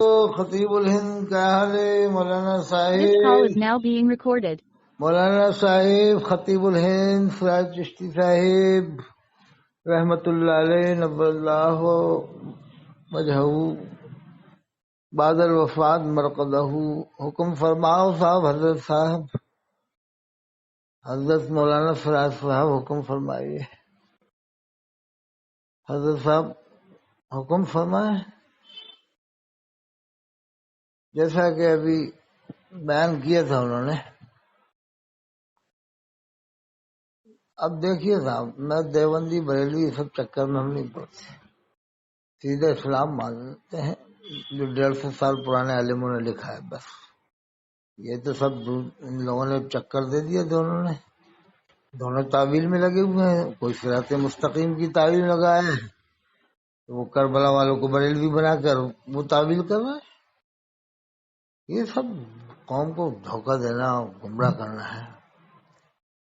خطیب الہند کیا حال ہے؟ مولانا This call is صاحب now being recorded. مولانا صاحب خطیب الہند فراز چشتی صاحب رحمت اللہ علیہ نبر اللہ وجہہ بعد الوفات مرقدہ، حکم فرماؤ صاحب۔ حضرت مولانا فراز صاحب حکم فرمائیے۔ حضرت صاحب حکم فرمائے۔ جیسا کہ ابھی بیان کیا تھا انہوں نے، اب دیکھیے صاحب، میں دیوبندی بریلوی سب چکر میں ہم نہیں پڑتے، سیدھے اسلام مانتے ہیں جو 150 سال پرانے عالموں نے لکھا ہے، بس یہ تو سب ان لوگوں نے چکر دے دیا، دونوں تعویل میں لگے ہوئے ہیں۔ کوئی صراط مستقیم کی تعویل لگایا ہے، وہ کربلا والوں کو بریلوی بنا کر وہ تعویل کر رہے ہیں۔ یہ سب قوم کو دھوکہ دینا، گمراہ کرنا ہے۔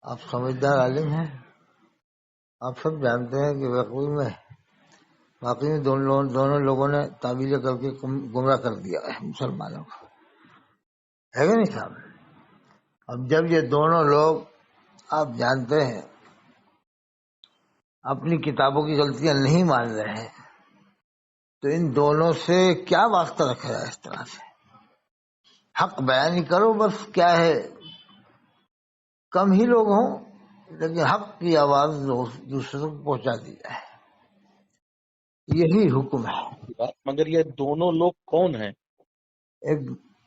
آپ سمجھدار عالم ہیں، آپ سب جانتے ہیں کہ واقعی میں دونوں لوگوں نے تعویلیں کر کے گمراہ کر دیا ہے مسلمانوں کو، ہے کہ نہیں صاحب؟ اب جب یہ دونوں لوگ آپ جانتے ہیں اپنی کتابوں کی غلطیاں نہیں مان رہے ہیں، تو ان دونوں سے کیا واسطہ رکھا ہے؟ اس طرح سے حق بیان ہی کرو، بس کیا ہے، کم ہی لوگ ہوں لیکن حق کی آواز دوسروں کو پہنچا دی جائے، یہی حکم ہے۔ مگر یہ دونوں لوگ کون ہیں؟ ایک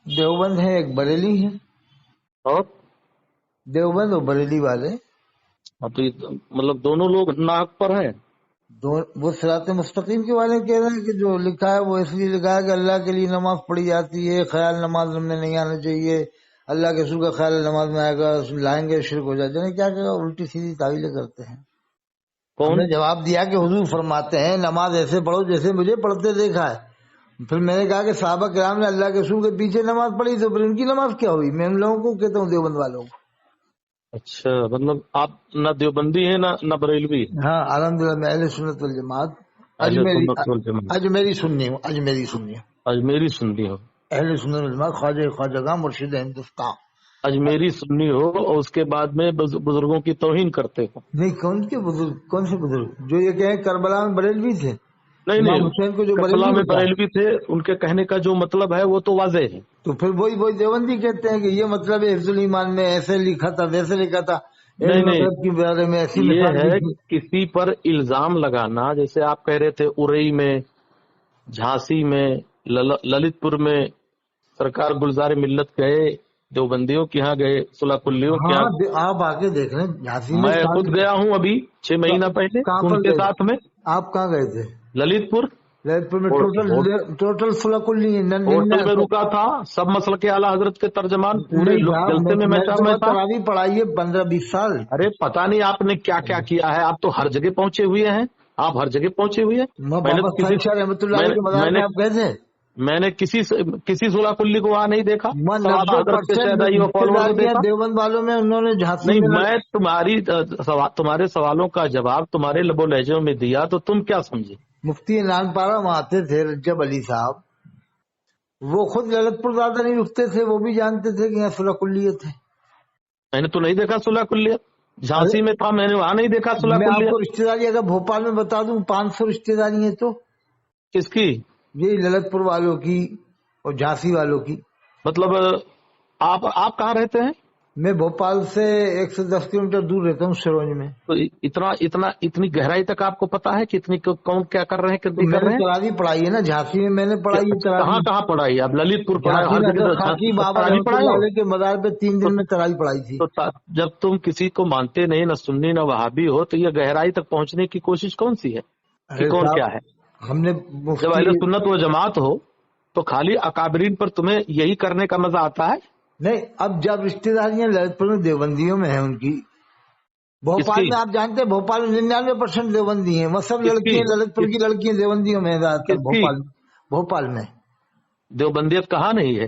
دیوبند ہے، ایک بریلی ہے۔ اور دیوبند اور بریلی والے تو مطلب دونوں لوگ ناحق پر ہیں۔ وہ صراط مستقیم کے والے کہہ رہے ہیں کہ جو لکھا ہے وہ اس لیے لکھا ہے کہ اللہ کے لیے نماز پڑھی جاتی ہے، خیال نماز میں نہیں آنا چاہیے، اللہ کے رسول کا خیال نماز میں آئے گا، لائیں گے شرک ہو جائے گا۔ کیا کہا؟ الٹی سیدھی تعویلیں کرتے ہیں۔ ہم نے جواب دیا کہ حضور فرماتے ہیں نماز ایسے پڑھو جیسے مجھے پڑھتے دیکھا ہے۔ پھر میں نے کہا کہ صحابہ کرام نے اللہ کے رسول کے پیچھے نماز پڑھی، تو پھر ان کی نماز کیا ہوئی؟ میں ان لوگوں کو کہتا ہوں دیوبند والوں کو۔ اچھا، مطلب آپ نہ دیوبندی ہیں نہ بریلوی؟ ہاں الحمدللہ میں اہل سنت والجماعت، اجمیری سنی ہوں، اجمیری سنی ہو، اہل سنت والجماعت، خواجہ مرشد ہندوستان۔ اجمیری سنی ہو اور اس کے بعد میں بزرگوں کی توہین کرتے ہو؟ نہیں، کون سے بزرگ جو یہ کہیں کربلا میں بریلوی تھے؟ نہیں امام حسین کو جو کربلا میں تھا، بریلوی تھے، ان کے کہنے کا جو مطلب ہے وہ تو واضح ہے۔ تو پھر وہی دیوبندی کہتے ہیں کہ یہ مطلب ہے حفظ الایمان میں ایسے لکھا تھا ویسے لکھا تھا، نہیں مطلب کے بارے میں ایسی یہ مثال ہے دی تھی۔ کسی پر الزام لگانا، جیسے آپ کہہ رہے تھے ارئی میں، جھانسی میں، للت پور میں سرکار گلزار ملت گئے، دیوبندیوں کے ہاں گئے، صلح کلیوں کے ہاں ہاں۔ آپ آ کے دیکھ رہے ہیں جھانسی میں میں خود گیا ہوں ابھی 6 مہینہ پہلے کہاں ان پر کے گئے؟ ساتھ میں آپ کہاں گئے تھے؟ للت پور للت پور میں ٹوٹل صلح کلی ہوٹل میں رکا تھا، سب مسئلہ کے اعلیٰ حضرت کے ترجمان پورے جلسے میں میں تھا۔ تراویح پڑھائی ہے 15-20 سال۔ ارے پتہ نہیں آپ نے کیا کیا کیا ہے، آپ تو ہر جگہ پہنچے ہوئے ہیں، آپ ہر جگہ پہنچے ہوئے ہیں۔ میں نے کسی صلح کلی کو وہاں نہیں دیکھا، دیوبند والوں میں انہوں نے جھانسی نہیں۔ میں تمہارے سوالوں کا جواب تمہارے لب و لہجوں میں دیا تو تم کیا سمجھے؟ مفتی نان پارا وہاں آتے تھے، رجب علی صاحب، وہ خود للت پور زیادہ نہیں رکتے تھے، وہ بھی جانتے تھے کہ یہاں صلح کلیت ہے۔ میں نے تو نہیں دیکھا صلح کلیت، جھانسی میں تھا، میں نے وہاں نہیں دیکھا صلح کلیت۔ میں آپ کو رشتے داری اگر بھوپال میں بتا دوں 500 رشتے داری ہیں تو کس کی؟ یہی للت پور والوں کی اور جھانسی والوں کی۔ مطلب آپ کہاں رہتے ہیں؟ میں بھوپال سے 110 کلومیٹر دور رہتا ہوں، سروج میں۔ تو اتنی گہرائی تک آپ کو پتا ہے کہ کون کیا کر رہے ہیں؟ میں نے تراویح پڑھائی ہے نا جھانسی میں، میں نے پڑھائی ہے تراویح۔ کہاں پڑھائی؟ اب للت پور پڑھائی، ہر جگہ خاکی بابا رحمۃ اللہ علیہ کے مزار پہ 3 دن میں تراویح پڑھائی تھی۔ تو جب تم کسی کو مانتے نہیں، نہ سنی نہ وہابی ہو، تو یہ گہرائی تک پہنچنے کی کوشش کون سی ہے کہ کون کیا ہے؟ ہم نے جب اہل سنت و جماعت ہو تو خالی اکابرین پر تمہیں یہی کرنے کا مزہ آتا ہے؟ نہیں، اب جب رشتے داریاں للت پور میں دیوبندیوں میں ہیں ان کی، بھوپال میں آپ جانتے ہیں بھوپال میں 99% دیوبندی ہیں، وہ سب لڑکیاں للت پور کی لڑکیاں دیوبندیوں میں، بھوپال میں۔ دیوبندیت کہاں نہیں ہے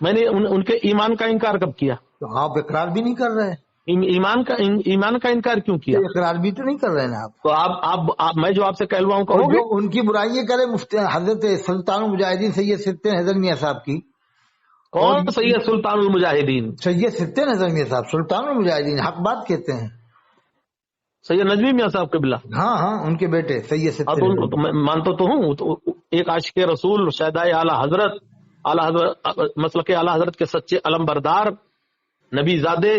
میں نے ان کے ایمان کا انکار کب کیا؟ تو آپ اقرار بھی نہیں کر رہے ہیں، ایمان کا انکار کیوں کیا؟ تو اقرار بھی تو نہیں کر رہے ہیں آپ۔ تو آپ میں جو آپ سے کہلواؤں اور کہو جو گے؟ ان کی برائیاں کرے مفتی حضرت سلطان المجاہدین سید ستین حیدر میاں صاحب کی، کون سید سلطان المجاہدین؟ سید ستین حیدر میاں صاحب سلطان المجاہدین، حق بات کہتے ہیں۔ سید نجوی میاں صاحب قبلہ؟ ہاں ہاں، ان کے بیٹے سید ہاں، ستین تو ان حیدر کو تو میں مانتا تو ہوں، تو ایک عاشق رسول شہدائے اعلیٰ حضرت مسلک اعلیٰ حضرت کے سچے علم بردار نبی زادے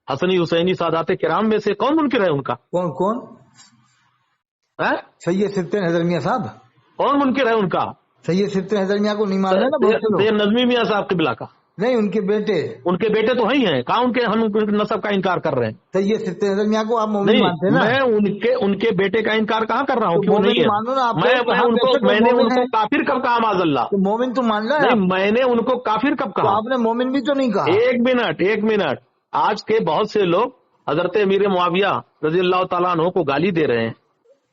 حسنی حسینی سادات کرام میں سے کون منکر ہے ان کا؟ کون کون؟ ہاں؟ سید ستین حیدر میاں صاحب، کون منکر ہے ان کا؟ سید ستین حیدر میاں کو نہیں مان رہے نا بہت سے سید لوگ؟ نجوی میاں صاحب قبلہ کا؟ نہیں، ان کے بیٹے ان کے بیٹے تو ہی ہیں، کہاں ان کے ہم ان کے نسب کا انکار کر رہے ہیں؟ سید ستین حیدر میاں کو آپ مومن نہیں، مانتے ہیں نا؟ میں ان کے بیٹے کا انکار کہاں کر رہا ہوں، تو کیوں نہیں مومن ہے؟ مانو نا آپ، میں نے ان کو کافر کب کہا معاذ اللہ؟ تو مومن تو مان رہا ہے نہیں، میں نے ان کو کافر کب تو کہا؟ آپ نے مومن بھی تو نہیں کہا۔ ایک منٹ، آج کے بہت سے لوگ حضرت امیر معاویہ رضی اللہ تعالیٰ عنہ کو گالی دے رہے ہیں،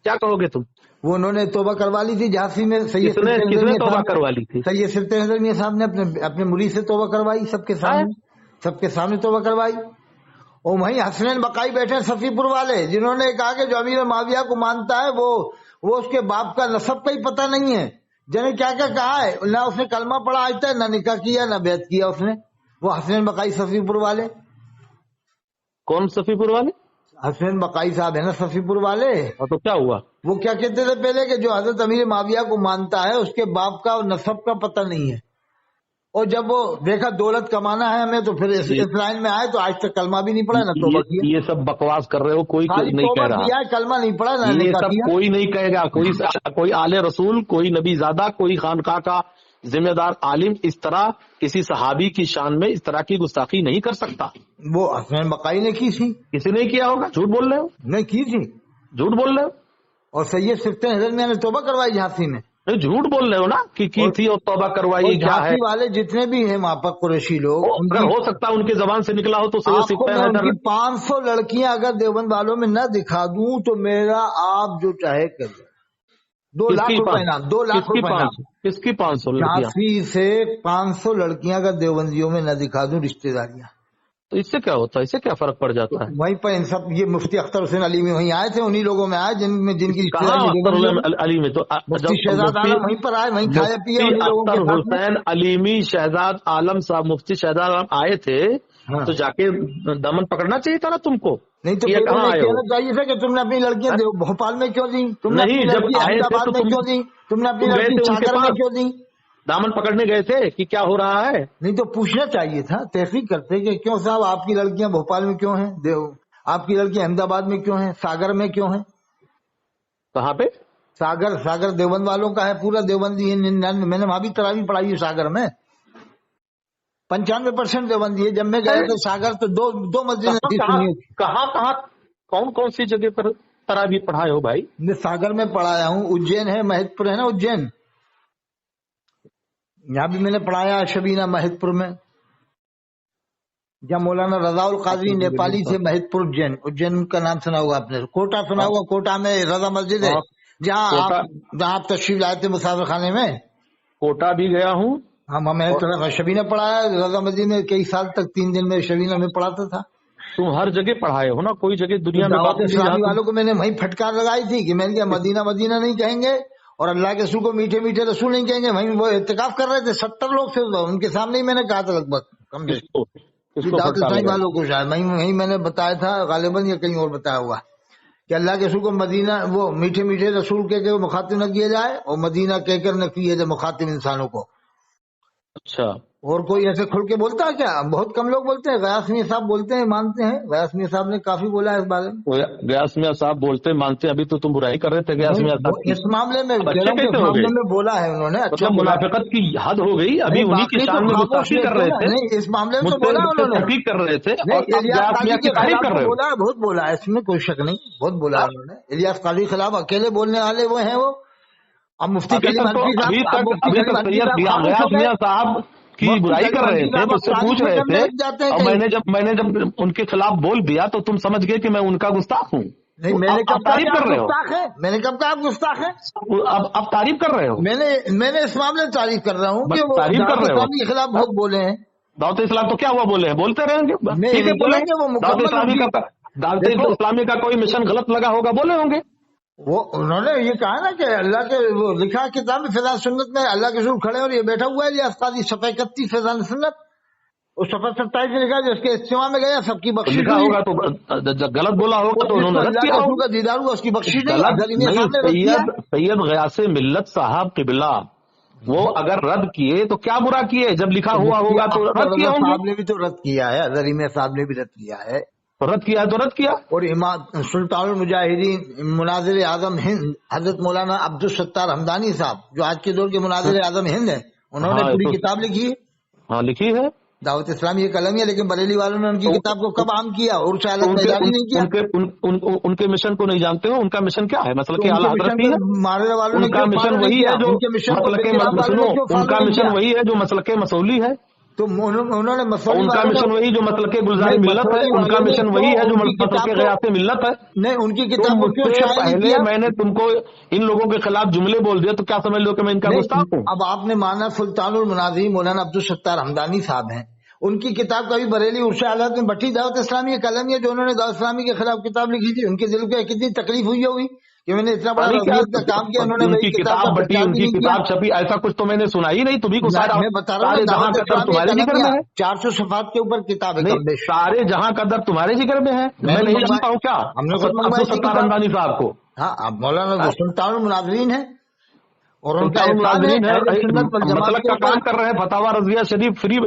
کیا کہو گے تم؟ وہ انہوں نے توبہ کروا لی تھی جھانسی میں، سید کس نے توبہ کروا لی تھی؟ سید ستین حیدر میاں صاحب نے اپنے مرید سے توبہ کروائی، سب کے سامنے توبہ کروائی۔ اور وہیں حسنین بقائی بیٹھے صفی پور والے، جنہوں نے کہا کہ جو امیر معاویہ کو مانتا ہے وہ اس کے باپ کا نسب کا ہی پتہ نہیں ہے، جنہیں کیا کیا کہا ہے، نہ اس نے کلمہ پڑھا آج تک، نہ نکاح کیا، نہ بیعت کیا اس نے، وہ حسنین بقائی صفی پور والے۔ کون صفی پور والے؟ حسنین بقائی صاحب ہے نا صفی پور والے۔ اور تو کیا ہوا؟ وہ کیا کہتے تھے پہلے کہ جو حضرت امیر معاویہ کو مانتا ہے اس کے باپ کا اور نسب کا پتہ نہیں ہے، اور جب وہ دیکھا دولت کمانا ہے ہمیں تو پھر اس لائن میں آئے، تو آج تک کلمہ بھی نہیں پڑھا نہ توبہ کیا، یہ سب بکواس کر رہے ہو، کوئی خالی نہیں توبہ کہہ رہا کیا ہے، کلمہ نہیں پڑھا نہ یہ نکاح سب، کیا۔ کوئی نہیں کہے گا، کوئی آل رسول، کوئی نبی زادہ، کوئی خانقاہ کا ذمہ دار عالم اس طرح کسی صحابی کی شان میں اس طرح کی گستاخی نہیں کر سکتا۔ وہ حسنین بقائی نے کی تھی، کسی نے کیا ہوگا؟ جھوٹ بول رہے ہو، نہیں کی تھی، جھوٹ بول رہے ہو، اور سید ستین حیدر میاں نے توبہ کروائی جھانسی میں۔ نہیں جھوٹ بول رہے ہو نا کہ کی تھی اور توبہ کروائی، اور کیا ہے؟ جھانسی والے جتنے بھی ہیں وہاں پر قریشی لوگ، ان اگر کی ہو سکتا ہے ان کی زبان سے نکلا ہو تو سید آپ کو ستین میں ان حیدر، کی 500 لڑکیاں اگر دیوبند والوں میں نہ دکھا دوں تو میرا آپ جو چاہے کر دیں، 2 لاکھ روپے انعام، 2 لاکھ روپے انعام۔ کس کی 500 لڑکیاں؟ جھانسی سے 500 لڑکیاں اگر دیوبندیوں میں نہ دکھا دوں رشتہ داریاں، تو اس سے کیا ہوتا ہے؟ اس سے کیا فرق پڑ جاتا ہے؟ وہیں پر ان سب یہ مفتی اختر حسین علی میں وہیں آئے تھے، انہی لوگوں میں آئے جن کی رشتہ کہاں داری اختر دیوبندیوں میں۔ حسین علی میں؟ تو مفتی شہزاد عالم وہیں پر آئے، وہیں کھایا پیا مفتی انہی لوگوں کے اختر ساتھ میں۔ حسین علیمی شہزاد عالم صاحب، مفتی شہزاد عالم آئے تھے ہاں۔ تو جا کے دامن پکڑنا چاہیے تھا نا تم کو، نہیں تو یہ پھر کہاں انہیں آئے ہو؟ کہنا چاہیے تھا کہ تم نے اپنی لڑکیاں بھوپال میں کیوں دی، تم نے اپنی نہیں، جب لڑکی آئے احمد تھے آباد تو میں کیوں دی، تم نے اپنی تم گئے لڑکی تھے ان کے ساگر میں پاس، کیوں دی؟ دامن پکڑنے گئے تھے کہ کیا ہو رہا ہے؟ نہیں تو پوچھنا چاہیے تھا، تحقیق کرتے کہ کیوں صاحب آپ کی لڑکیاں بھوپال میں کیوں ہیں، آپ کی لڑکیاں احمد آباد میں کیوں ہیں، ساگر میں کیوں ہیں؟ کہاں پہ؟ ساگر دیوبند والوں کا ہے، پورا دیوبندی ہے، 99 میں نے وہاں بھی تراویح پڑھائی ہے ساگر میں، 95% دیوبندی ہے۔ جب میں گیا تو ساگر تو دو مسجدیں تھی سنی، کہاں کون سی جگہ پر تراویح پڑھائے ہو بھائی؟ میں ساگر میں پڑھایا ہوں، اجین ہے، مہت پور ہے نا اجین، یہاں بھی میں نے پڑھایا شبینہ مہت پور میں، جہاں مولانا رضا القادری نیپالی سے مہت پور اجین کا نام سنا ہوگا آپ نے، کوٹا سنا ہوگا، کوٹا میں رضا مسجد ہے جہاں آپ تشریف لائے تھے مسافر خانے میں۔ کوٹا بھی گیا ہوں، ہاں میں شبینہ پڑھایا رضا مسجد میں، کئی سال تک 3 دن میں شبینہ میں پڑھاتا تھا۔ تم ہر جگہ پڑھائے ہو نا، کوئی جگہ دنیا میں دعوت باقی نہیں اسلامی جہاں والوں کو میں نے وہیں پھٹکار لگائی تھی کہ میں نے کہا مدینہ نہیں کہیں گے، اور اللہ کے رسول کو میٹھے میٹھے رسول نہیں کہیں گے، وہیں وہ اعتکاف کر رہے تھے 70 لوگ تھے، ان کے سامنے ہی میں نے کہا تھا لگ بھگ کم سے کس کو دعوت پھٹکار اسلامی لگائی؟ والوں کو، شاید وہیں میں نے بتایا تھا غالباً یا کہیں اور بتایا ہوا کہ اللہ کے رسول کو مدینہ وہ میٹھے میٹھے رسول کہہ کے مخاطب نہ کیا جائے، اور مدینہ کہہ کر نہ کیے جائے مخاطب انسانوں کو۔ اچھا، اور کوئی ایسے کھل کے بولتا ہے کیا؟ بہت کم لوگ بولتے ہیں، غیاث میاں صاحب بولتے ہیں، مانتے ہیں، غیاث میاں صاحب نے کافی بولا ہے اس بارے میں۔ غیاث میاں صاحب بولتے مانتے، ابھی تو تم برائی کر رہے تھے غیاث میاں صاحب کی، اس معاملے میں اب اچھے کیسے ہو گئے؟ بولا ہے انہوں نے، اچھا مطلب بولا ہے۔ منافقت کی حد ہو گئی، ابھی نہیں، انہی کی باقی تو شان میں خاموش گستاخی کر رہے تھے، نہیں، اس معاملے میں تو مجھ بولا سے انہوں نے، تحقیق کر رہے تھے، اور نہیں، اب الیاس غیاث قاضی میاں کے کی تعریف خلاف کر تو رہے ہو۔ بولا ہے، بہت بولا ہے، اس میں کوئی شک نہیں، بہت بولا ہے انہوں نے، الیاس قاضی کے خلاف اکیلے بولنے والے وہ ہیں وہ۔ اب مفتی کلیم حنفی صاحب سید خاموش ہو غیاث گئے، میاں صاحب کی مفتی برائی کلیم کر رہے حنفی تھے، صاحب مجھ سے پوچھ تعریفیں رہے کرنے تھے، لگ جاتے ہیں اور کہیں۔ میں نے جب ان کے خلاف بول دیا تو تم سمجھ گئے کہ میں ان کا گستاخ ہوں۔ نہیں میں نے کب تعریف کر رہے ہو؟ گستاخ ہے؟ میں نے کب کہا آپ گستاخ ہے؟ اب تعریف کر رہے ہو؟ میں نے اس معاملے میں تعریف کر رہا ہوں کہ وہ تعریف کر رہے ہو کے خلاف بہت بولے ہیں. دعوت اسلام تو کیا ہوا بولے ہیں؟ بولتے رہیں گے، ٹھیک ہے بولیں گے. دعوت اسلامی کا کوئی مشن غلط لگا ہوگا بولے ہوں گے. وہ انہوں نے یہ کہا نا کہ اللہ کے وہ لکھا کتاب فضا سنت میں اللہ کے رسول کھڑے اور یہ بیٹھا ہوا ہے یہ استادی صفحہ 31 فضا سنت، اس صفحہ 27 میں لکھا جو اس کے اجتماع میں گیا سب کی بخشش لکھا ہوگا تو غلط بولا ہوگا تو انہوں نے رد کیا ہوگا. کا دیدار ہوا اس کی بخشش سید غیاث ملت صاحب قبلہ وہ اگر رد کیے تو کیا برا کیے؟ جب لکھا ہوا ہوگا تو رد کیا ہوں گے. صاحب نے بھی تو رد کیا ہے، زریمیہ صاحب نے بھی رد کیا ہے. رد کیا ہے تو رد کیا. اور امام سلطان المجاہدین مناظر اعظم ہند حضرت مولانا عبدالستار حمدانی صاحب جو آج کے دور کے مناظر اعظم ہند ہیں، انہوں نے پوری کتاب لکھی ہے. ہاں لکھی ہے دعوت اسلامی ایک قلم ہے، لیکن بریلی والوں نے ان کی کتاب کو کب عام کیا اور نہیں کیا. ان کے مشن کو نہیں جانتے ہو؟ ان کا مشن کیا ہے؟ مسلک اعلیٰ حضرت کی ہے. ان کا مشن وہی ہے جو ان کا مشن وہی ہے جو مسلک مسولی ہے. تو انہوں نے ان کا مشن وہی جو مسلک گلزار ملت ہے. ان کا مشن وہی ہے جو مسلک غیاث ملت ہے. نہیں ان کی کتاب پہلے میں نے تم کو ان لوگوں کے خلاف جملے بول دیا تو کیا سمجھ لو کہ میں ان کا گستاخ ہوں؟ اب آپ نے مانا سلطان المناظرین مولانا عبدالستار حمدانی صاحب ہیں، ان کی کتاب کبھی بریلی عرش حالات میں بٹھی دعوت اسلامی قلم ہے جو انہوں نے دعوت اسلامی کے خلاف کتاب لکھی تھی. ان کے دل کو کتنی تکلیف ہوئی ہوگی کہ میں نے اتنا بڑا کا کام کیا، انہوں نے ان کی کتاب بٹی، ان کی کتاب چھپی، ایسا کچھ تو میں نے سنا ہی نہیں. تمہیں کو میں بتا رہا ہوں جہاں کا در تمہارے ذکر میں ہے. 400 صفحات کے اوپر کتاب ہے. سارے جہاں کا در تمہارے ذکر میں ہے. میں نہیں جانتا ہوں کیا ہم نے عبدالستار حمدانی صاحب کو. ہاں اب مولانا سلطان المناظرین ہے اور ان کا مسلک کا کام کر رہے ہیں. فتاوی رضویہ شریف فری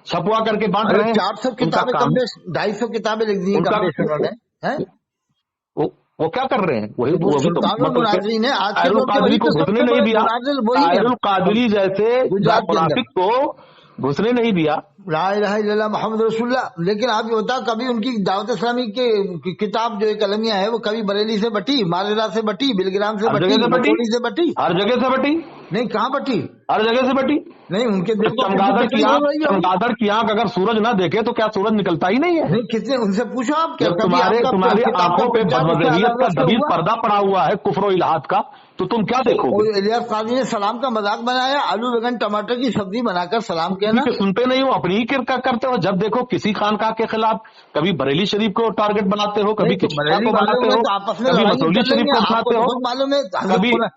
چھپوا کر کے بانٹ رہے ہیں. 400 کتابیں کم بیش 250 کتابیں لکھ دی ہیں. وہ کیا کر رہے ہیں؟ وہی القادری کو گھسنے نہیں دیا. القادری جیسے منافق کو گھسنے نہیں دیا. لا الہ الا اللہ محمد رسول اللہ. لیکن آپ یہ ہوتا کبھی ان کی دعوت اسلامی کی کتاب جو ایک المیہ ہے وہ کبھی بریلی سے بٹی، مالیرا سے بٹی، بلگرام سے بٹی، سے بٹی، ہر جگہ سے بٹی. نہیں کہاں بٹی؟ ہر جگہ سے بٹی. نہیں ان کے چمگادڑ کی آنکھ اگر سورج نہ دیکھے تو کیا سورج نکلتا ہی نہیں ہے؟ نہیں کتنے ان سے پوچھو آپ کیا تمہاری آنکھوں پہ بدمزیت کا دبیز پردہ پڑا ہوا ہے کفر و الحاد کا، تو تم کیا دیکھو گے؟ الیاس قاضی نے سلام کا مذاق بنایا، آلو بیگن ٹماٹر کی سبزی بنا کر سلام کہنا. سنتے نہیں ہو، اپنی ہی کرکا کرتے ہو. جب دیکھو کسی خانقاہ کے خلاف کبھی بریلی شریف کو ٹارگٹ بناتے ہو، کبھی کچوچا کو بناتے ہو، کبھی مسولی شریف کو بناتے ہو،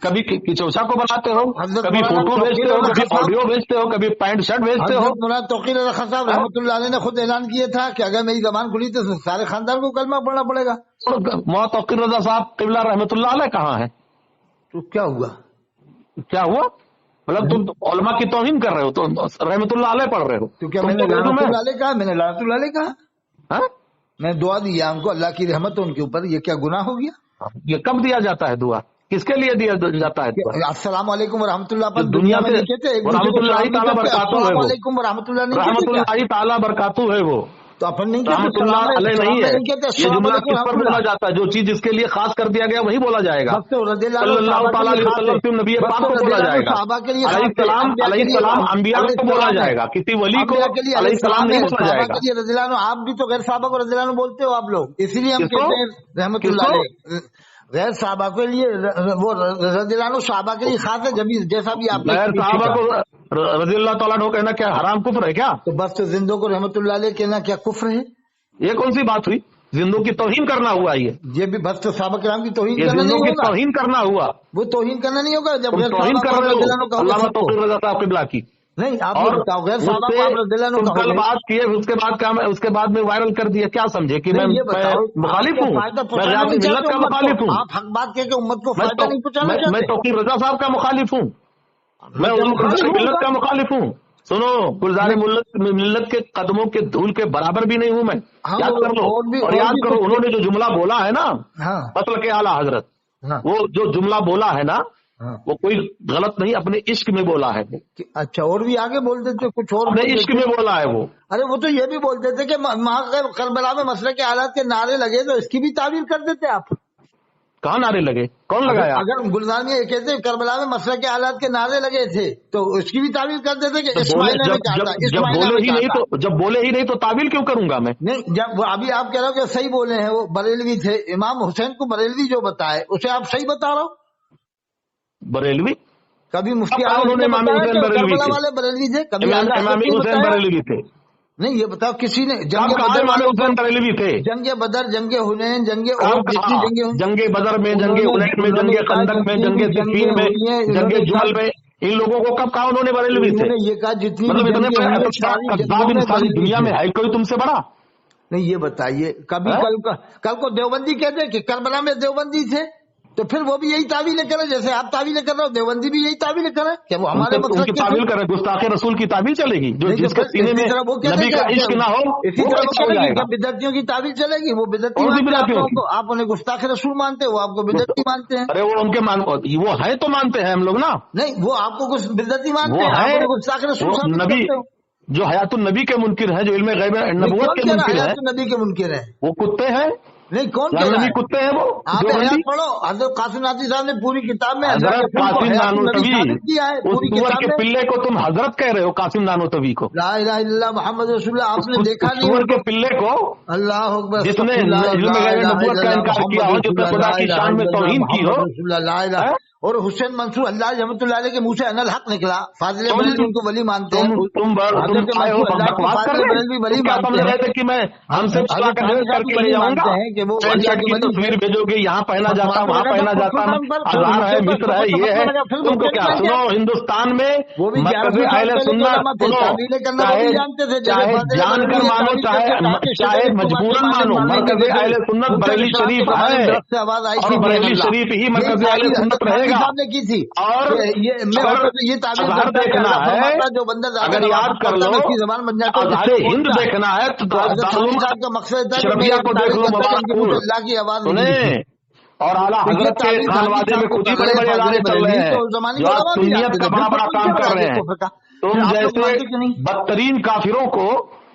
کبھی کچوچا کو بناتے ہو، کبھی فوٹو بھیجتے ہو، کبھی آڈیو بھیجتے ہو، کبھی پینٹ شرٹ بھیجتے ہو. مولانا توقیر رضا خان صاحب رحمۃ اللہ علیہ نے خود اعلان کیا تھا کہ اگر میری زبان کھلی تو سارے خاندان کو کلمہ پڑھنا پڑے گا. مولانا توقیر رضا صاحب قبلہ رحمۃ اللہ علیہ کہاں ہے؟ تو کیا ہوا؟ کیا ہوا مطلب تم علماء کی توہین کر رہے ہو تو رحمۃ اللہ علیہ پڑھ رہے ہو. تو کیا میں نے لعنت اللہ علیہ کہا؟ میں نے لعنت اللہ علیہ کہا؟ میں دعا دیا ان کو اللہ کی رحمت ان کے اوپر. یہ کیا گناہ ہو گیا؟ یہ کب دیا جاتا ہے دعا؟ کس کے لیے دیا جاتا ہے؟ السلام علیکم ورحمۃ اللہ پر دنیا میں رحمۃ اللہ تعالیٰ برکاتہ ہے، علیکم ورحمۃ اللہ نہیں، رحمۃ اللہ تعالیٰ برکاتہ ہے وہ. تو اپن نہیں رحمۃ اللہ علیہ نہیں ہے. یہ جملہ کس پر بولا جاتا ہے؟ جو چیز جس کے لیے خاص کر دیا گیا وہی بولا جائے گا. صلی اللہ تعالیٰ علیہ وسلم نبی پاک کو بولا جائے گا. علیہ السلام انبیاء کو بولا جائے گا، کسی ولی کو علیہ السلام نہیں بولا جائے گا. رضی اللہ عنہ آپ بھی تو غیر صحابہ کو رضی اللہ عنہ بولتے ہو آپ لوگ، اسی لیے ہم کہتے ہیں رحمۃ اللہ علیہ. غیر صحابہ کے لیے وہ رضی اللہ عنہ صحابہ کے لیے خاص ہے، جب جیسا بھی آپ غیر صحابہ کو رضی اللہ تعالیٰ عنہ کہنا کیا حرام کفر ہے کیا؟ تو بس تو زندوں کو رحمۃ اللہ علیہ کہنا کیا کفر ہے؟ یہ کون سی بات ہوئی؟ زندوں کی توہین کرنا ہوا. یہ بھی بس تو صحابہ کرام کی توہین کرنا نہیں ہوگا. توہین کرنا ہوا، وہ توہین کرنا نہیں ہوگا جب توہین کر رہے ہو علامہ توقیر رضا صاحب قبلہ کی. نہیں آپ کل بات کیے اس کے بعد میں وائرل کر دیا. کیا سمجھے کہ میں مخالف ہوں؟ میں ملت کا مخالف ہوں. آپ حق بات کہ امت کو فائدہ نہیں پہنچانا چاہتے. میں توقیر رضا صاحب کا مخالف ہوں، میں ملت کا مخالف ہوں. سنو، گلزار ملت کے قدموں کے دھول کے برابر بھی نہیں ہوں میں. یاد کر لو اور یاد کرو انہوں نے جو جملہ بولا ہے نا مسلک اعلیٰ حضرت، وہ جو جملہ بولا ہے نا وہ کوئی غلط نہیں، اپنے عشق میں بولا ہے. اچھا اور بھی آگے بولتے تھے کچھ اور؟ اپنے عشق میں بولا ہے وہ. ارے وہ تو یہ بھی بولتے تھے کہ کربلا میں مسلک کے حالات کے نعرے لگے تو اس کی بھی تعبیر کر دیتے آپ. کہاں نعرے لگے؟ کون لگایا؟ اگر گلزار میں یہ کہتے کربلا میں مسئلہ کے حالات کے نعرے لگے تھے تو اس کی بھی تعویل کر دیتے کہ اسماعیل نے کہا تھا، جب بولے ہی نہیں تو تعویل کیوں کروں گا میں؟ نہیں، جب ابھی آپ کہہ رہے ہو کہ صحیح بولے ہیں، وہ بریلوی تھے، امام حسین کو بریلوی جو بتائے اسے آپ صحیح بتا رہے ہو؟ بریلوی کبھی مفتی انہوں نے امام حسین بریلوی کربلا تھے، والے بریلوی تھے، کبھی امام حسین بریلوی تھے؟ نہیں، یہ بتاؤ کسی نے امام حسین بریلوی تھے؟ جنگ بدر، جنگ حنین، جنگ احد، جتنی جنگیں ہوئی، جنگ بدر میں، جنگ حنین میں، جنگ خندق میں، جنگ صفین میں، جنگ جمل میں، ان لوگوں کو کب کہا انہوں نے بریلوی تھے؟ یہ کہا جتنی مطلب اتنے بڑے کذاب انسان دنیا میں ہے کوئی تم سے بڑا؟ نہیں، یہ بتائیے کبھی کل کو دیوبندی کہتے کہ کربلا میں دیوبندی تھے تو پھر وہ بھی یہی تعویلیں کریں جیسے آپ تعویلیں کر رہے ہو، دیوبندی بھی یہی تعویلیں کریں کہ وہ ہمارے ان کی تعویل کریں، گستاخ رسول کی تعویل چلے گی؟ جو جس کے سینے میں نبی کا عشق نہ ہو اسی وہ طرح کیسا ہو جائے گا؟ بدعتیوں کی تعویل چلے گی، وہ بدعتی اور بھی مانتے ہیں بدعتیوں کی؟ آپ انہیں گستاخ رسول مانتے ہیں، وہ آپ کو بدعتی مانتے ہیں۔ ارے وہ ان کے وہ ہے تو مانتے ہیں ہم لوگ نا، نہیں، وہ آپ کو کچھ بدعتی مانتے وہ ہیں، آپ ہے انہیں گستاخ رسول وہ ثابت نبی کرتے ہو۔ جو حیات النبی کے منکر ہیں، جو علم غیب نبوت کون کے کہہ رہا ہے منکر ہیں، حیات النبی کے منکر ہیں؟ وہ کتے ہیں، نہیں، کون یا کہہ رہا نبی ہے؟ کتے ہیں وہ آپ دیوبندی؟ حیات پڑھو، حضرت قاسم نانوتوی صاحب نے پوری کتاب میں اللہ کے حضرت رسول کو قاسم حیات النبی نانوتوی، ثابت کیا ہے، اس پوری سور کتاب کے میں۔ پلے کو تم حضرت کہہ رہے ہو، قاسم نانوتوی کو؟ لا الہ الا اللہ محمد رسول اللہ، آپ نے دیکھا نہیں سور ان کے کو؟ پلے کو اللہ اکبر، جس نے استغفر اللہ، علم لا غیب الہ نبوت الا کا اللہ انکار کیا محمد ہو، رسول جس نے اللہ، خدا لا کی الہ شان میں الا اللہ توہین کی ہو، محمد رسول اللہ، لا الہ۔ اور حسین منصور اللہ رحمۃ اللہ علیہ کے منہ سے ان الحق نکلا، فاضل بریلوی ان کو ولی مانتے ہیں، تم حضرت آئے ہو منصور اللہ کو بکواس فاضل کرنے؟ بریلوی ولی تم کیا مانتے سمجھ ہیں، رہے تھے کہ میں ہم سے صلاح حضرت خانہ کر صاحب کے لے ولی جاؤں گا؟ مانتے ہیں کہ وہ پینٹ اللہ شرٹ کے کی ولی تھے۔ تصویر بھیجو گے، یہاں پہنا جاتا ہوں، وہاں پہنا جاتا ہوں، ہزار ہے، مصر ہے، یہ ہے، تم کو کیا؟ سنو، ہندوستان میں وہ بھی مرکز 1100 سال اہل پہلے کے علماء سنت، تھے، سنو، تعویلیں کرنا وہ بھی جانتے تھے، جیسے چاہے فاضل جان بریلوی کر یہ مانو، تعویل کر کے کہا کہ چاہے شیطان کو مجبوراً مانو، مارنے مرکز کے اہل سنت ان کا بریلی اخلاق شریف کے بارے میں ہے، درخت سے آواز آئی اور تھی، بریلی شریف ہی مرکز اہل یہی سنت حضرت رہے خانوی گا۔ صاحب نے کی تھی، اور میں اگر یہ تعبیر اظہار کرتا ہے کہ دیکھنا اللہ ہے، فرماتا جو بندہ زیادہ اگر یاد نوافل کر پڑھتا لو، ہے اس کی زبان بن جاتا ہے، جس اظہار سے ہند بولتا ہے۔ دیکھنا ہے تو تو حضرت دارالعلوم خانوی صاحب کا مقصد تھا کہ میں اشرفیہ یہ کو دیکھ تعبیر لو کرتا کہ ان کے منہ سے مبارکپور، اللہ کی آواز نکلی تھی۔ سنیں، اور اعلیٰ تو یہ حضرت کے تعبیر خان خانوی وادے میں صاحب کو خود ہی کر بڑے رہے بڑے ہیں، ادارے فاضل چل بریلوی رہے تو ہیں زمانے جو کے آج علماء بھی سنیت جانتے کا تھے، بڑا پھر بڑا کون کام کہہ رہا کر ہے رہے کہ ہیں۔ کفر کا؟ تم پھر آپ لوگ جیسے مانتے کیوں نہیں؟ بدترین کافروں کو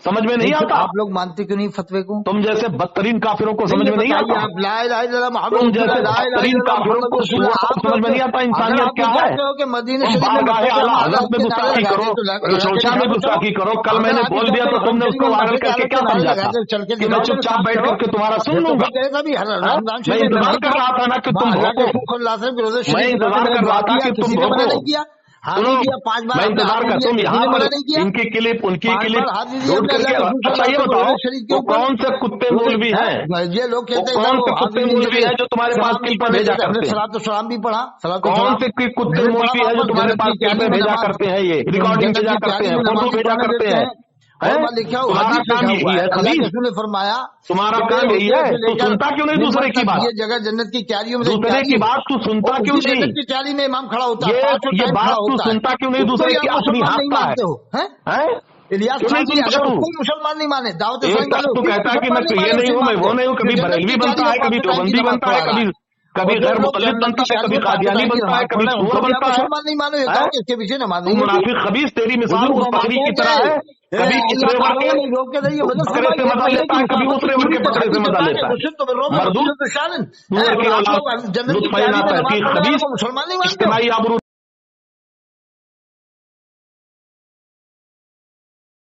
سمجھ میں نہیں آتا، آپ لوگ مانتے کیوں نہیں فتوے کو؟ تم جیسے بدترین کافروں کو سمجھ یہ میں نہیں بتائیے آتا، آپ لا الہ الا اللہ محمد تم رسول جیسے اللہ، لا الہ بدترین الا اللہ کافروں محمد کو رسول اللہ، آپ سمجھ میں نہیں آتا اگر انسانیت آپ کیا یہ ہے۔ چاہتے ہو کہ مدینہ تم شریف میں بارگاہ مسجد اعلیٰ ہم حضرت میں کے نعرے گستاخی لگاتے کرو، ہیں تو تو شوشا میں گستاخی کرو، کل میں نے بول دیا تو تم نے اس کو وائرل کر کے کیا سمجھا تھا کہ میں چپ چاپ بیٹھ کر کے تمہارا سن لوں گا؟ میں انتظار کر رہا تھا نا کہ تم اللہ کے بھوکو، رسول صلی اللہ علیہ وسلم کے روزے میں شریف میں انتظار کر دعا رہا تھا کیا، کہ تم کسی نے منع بھوکو۔ نہیں کیا، سنو، حاضر کیا 5 بار میں ہم نے انتظار حاضر کر، کیا، تم کسی یہاں نے پر منع نہیں کیا، ان کی کلپ 5 بار حاضر دیا ڈھونڈ ہم نے کر اللہ کے، کے رسول صلی اچھا اللہ علیہ یہ وسلم کے بتاؤ روزے شریف کے وہ اوپر کون سے کتے مولوی ہیں، یہ لوگ وہ کہتے ہیں کون سے وہ کتے حاضر مولوی ہیں جو تمہارے پاس سلام نہیں کلپیں پڑھنے بھیجا دیتے، ہم نے کرتے ہیں؟ صلاۃ السلام بھی پڑھا، صلاۃ کون السلام سے کتے میں نے پڑھا، مولوی ہیں جو واپس تمہارے جنت پاس کی کیاری کلپیں میں بھیجا نماز، کرتے ہیں، یہ ریکارڈنگ جنت بھیجا کی کرتے کیاری ہیں، میں فوٹو نماز بھیجا پڑھنے کرتے دیتے ہیں؟ ہیں، اور وہاں لکھا ہو تمہارا حدیث کام لکھا یہی ہوا ہے، ہے اللہ کے خبیث، رسول نے فرمایا تمہارا کہ میرے کام یہی حجرے ہے، سے لے تو کر سنتا کیوں نہیں منبر دوسرے کی تک بات؟ یہ جگہ جنت کی کیاریوں میں سے دوسرے کیاری کی ہے، بات تو سنتا اور کیوں اسی نہیں؟ جنت کی کیاری میں امام کھڑا ہوتا ہے، 500 یہ ٹائم کھڑا بات تو ہوتا ہے، سنتا کیوں نہیں اس کو دوسرے ہی کی؟ آپ اپنی مسلمان نہیں ہانکتا مانتے ہو ہیں؟ ہے، الیاس کیوں خان نہیں جی سنتا اگر تو؟ اس کو مسلمان نہیں مانے، دعوت ایک اسلامی طرف والے تو اس کو کہتا ہے کہ مسلمان میں نہیں یہ مانے، نہیں اسی ہوں، میں مانتے وہ نہیں ہوں، کبھی کہ جنت بریلوی کی کیاری بنتا میں ہے، کبھی 500 ٹائم کی دیوبندی نماز بنتا ہے، پڑھا رہا کبھی ہے، اور جو غیر لوگ مقلد جنت بنتا کی ہے، کیاری کبھی میں 500 قادیانی ٹائم کی بنتا ہے، نماز پڑھ کبھی رہے ہیں، ان سور کو بھی آپ بنتا ہے۔ مسلمان نہیں مانو، یہ کہو کہ اس کے پیچھے نماز تو نہیں ہوتی۔ منافق خبیث، تیری مثال حضور اس بکری فرماتے کی ہیں طرح ہے، کہ کبھی اس اللہ ریوڑ تعالیٰ کے نے لوگ کہتے ہیں یہ حضرت بکرے سے فرمائی ایک مزہ مہینے لیتا کی ہے، کبھی اس مسافت کی ریوڑ دوری کے پر بکرے سے حدیث مزہ پاک ہے، لیتا نصرت تو ہے، بالروم مردود وشدت الشان ہے، سور کی اور آپ اولاد، لوگ جنت کی لطف کیاری میں نہ نماز تحقیق پڑھنے والوں خبیث، کو مسلمان نہیں مانتے ہو۔ اجتماعی آبرو